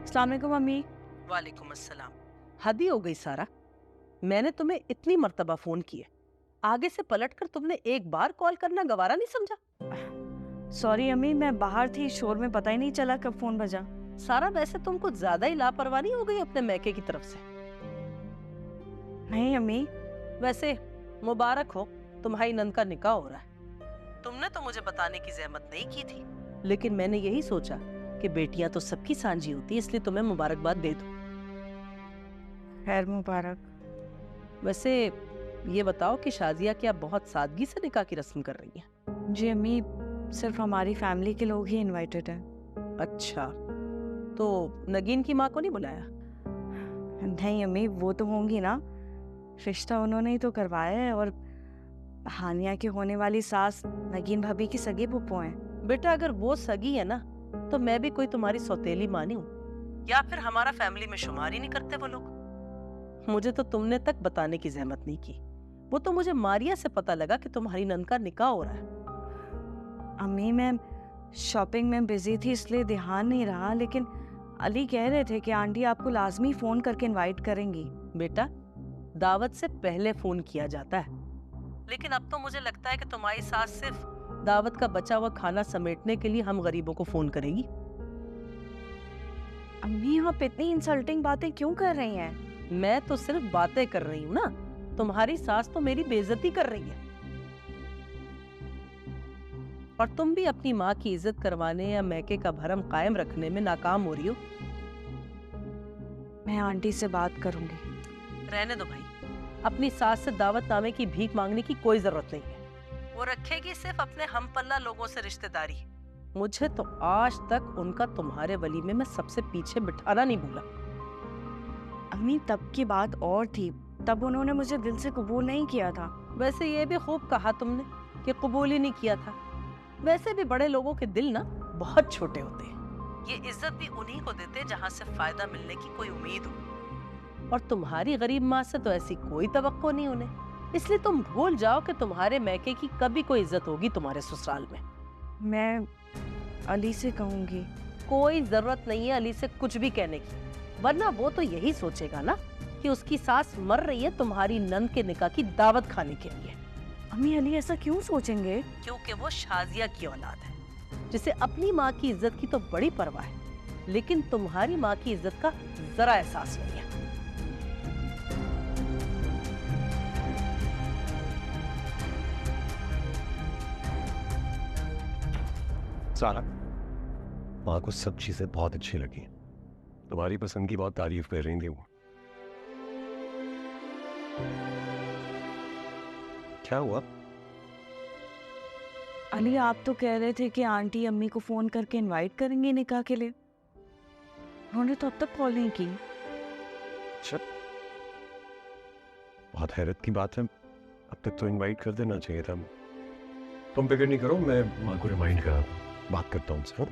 अस्सलाम वालेकुम अम्मी। वालेकुम अस्सलाम। हद ही हो गई सारा। मैंने तुम्हें इतनी मर्तबा फोन किए, आगे से पलटकर तुमने एक बार कॉल करना गवारा नहीं समझा? सॉरी अम्मी, मैं बाहर थी, शोर में पता ही नहीं चला कब फोन बजा। सारा, वैसे तुम कुछ ज्यादा ही लापरवाह नहीं हो गई अपने मैके की तरफ से? नहीं अम्मी। वैसे मुबारक हो, तुम्हारी नंद का निकाह हो रहा है। तुमने तो मुझे बताने की जहमत नहीं की थी, लेकिन मैंने यही सोचा कि बेटियां तो सबकी सांझी होती है, इसलिए तुम्हें मुबारकबाद दे दूं। खैर मुबारक। वैसे ये बताओ कि शाजिया क्या बहुत सादगी से निकाह की रस्म कर रही है? जी अम्मी, सिर्फ हमारी फैमिली के लोग ही इनवाइटेड हैं। अच्छा, तो नगीन की माँ को नहीं बुलाया? नहीं अम्मी, वो तो होंगी ना, रिश्ता उन्होंने ही तो करवाया है। और हानिया की होने वाली सास नगीन भाभी की सगी फूफो हैं। बेटा, अगर वो सगी है ना, तो मैं भी कोई तुम्हारी सौतेली माँ नहीं हूँ, या फिर हमारा फैमिली में शुमार ही नहीं करते वो लोग। मुझे तो तुमने तक बताने की जहमत नहीं की। वो तो मुझे मारिया से पता लगा कि तुम्हारी नंद का निकाह हो रहा है। अम्मी मैं शॉपिंग में बिजी थी इसलिए ध्यान नहीं रहा, लेकिन अली कह रहे थे कि आंटी आपको लाजमी फोन करके इनवाइट करेंगी। बेटा, दावत से पहले फोन किया जाता है, लेकिन अब तो मुझे लगता है कि तुम्हारी सास सिर्फ दावत का बचा हुआ खाना समेटने के लिए हम गरीबों को फोन करेगी। अम्मी आप इतनी इंसल्टिंग बातें क्यों कर रही हैं? मैं तो सिर्फ बातें कर रही हूँ ना, तुम्हारी सास तो मेरी बेइज्जती कर रही है। और तुम भी अपनी माँ की इज्जत करवाने या मैके का भरम कायम रखने में नाकाम हो रही हो। मैं आंटी से बात करूंगी। रहने दो भाई, अपनी सास से दावतनामे की भीख मांगने की कोई जरूरत नहीं है। वो रखेगी सिर्फ अपने हम पल्ला लोगों से रिश्तेदारी। मुझे तो आज तक उनका तुम्हारे वलीमे में सबसे पीछे बिठाना नहीं भूला। अम्मी तब की बात और थी, तब उन्होंने मुझे दिल से कबूल नहीं किया था। वैसे ये भी खूब कहा तुमने कि कबूल ही नहीं किया था। वैसे भी बड़े लोगों के दिल ना बहुत छोटे होते हैं। ये इज्जत भी उन्हीं को देते जहां से फायदा मिलने की कोई उम्मीद हो। और तुम्हारी गरीब माँ से तो ऐसी कोई तवक्को नहीं उन्हें, इसलिए तुम भूल जाओ कि तुम्हारे मैके की कभी कोई इज्जत होगी तुम्हारे ससुराल में। मैं अली से कहूंगी। कोई जरूरत नहीं है अली से कुछ भी कहने की, वरना वो तो यही सोचेगा ना कि उसकी सास मर रही है तुम्हारी नंद के निकाह की दावत खाने के लिए। अम्मी अली ऐसा क्यों सोचेंगे? क्योंकि वो शाजिया की औलाद है, जिसे अपनी माँ की इज्जत की तो बड़ी परवाह है, लेकिन तुम्हारी माँ की इज्जत का जरा एहसास नहीं है। सारा, माँ को सब चीजें बहुत अच्छी लगी। तुम्हारी पसंद की बहुत तारीफ कर रही थी वो। क्या हुआ? अली आप तो कह रहे थे कि आंटी अम्मी को फोन करके इनवाइट करेंगे निकाह के लिए। उन्होंने तो अब तक कॉल नहीं की। अच्छा, बहुत हैरत की बात है। अब तक तो इनवाइट कर देना चाहिए था। तुम फिक्र नहीं करो, मैं माँ को रिमाइंड करा बात करता हूँ उनसे।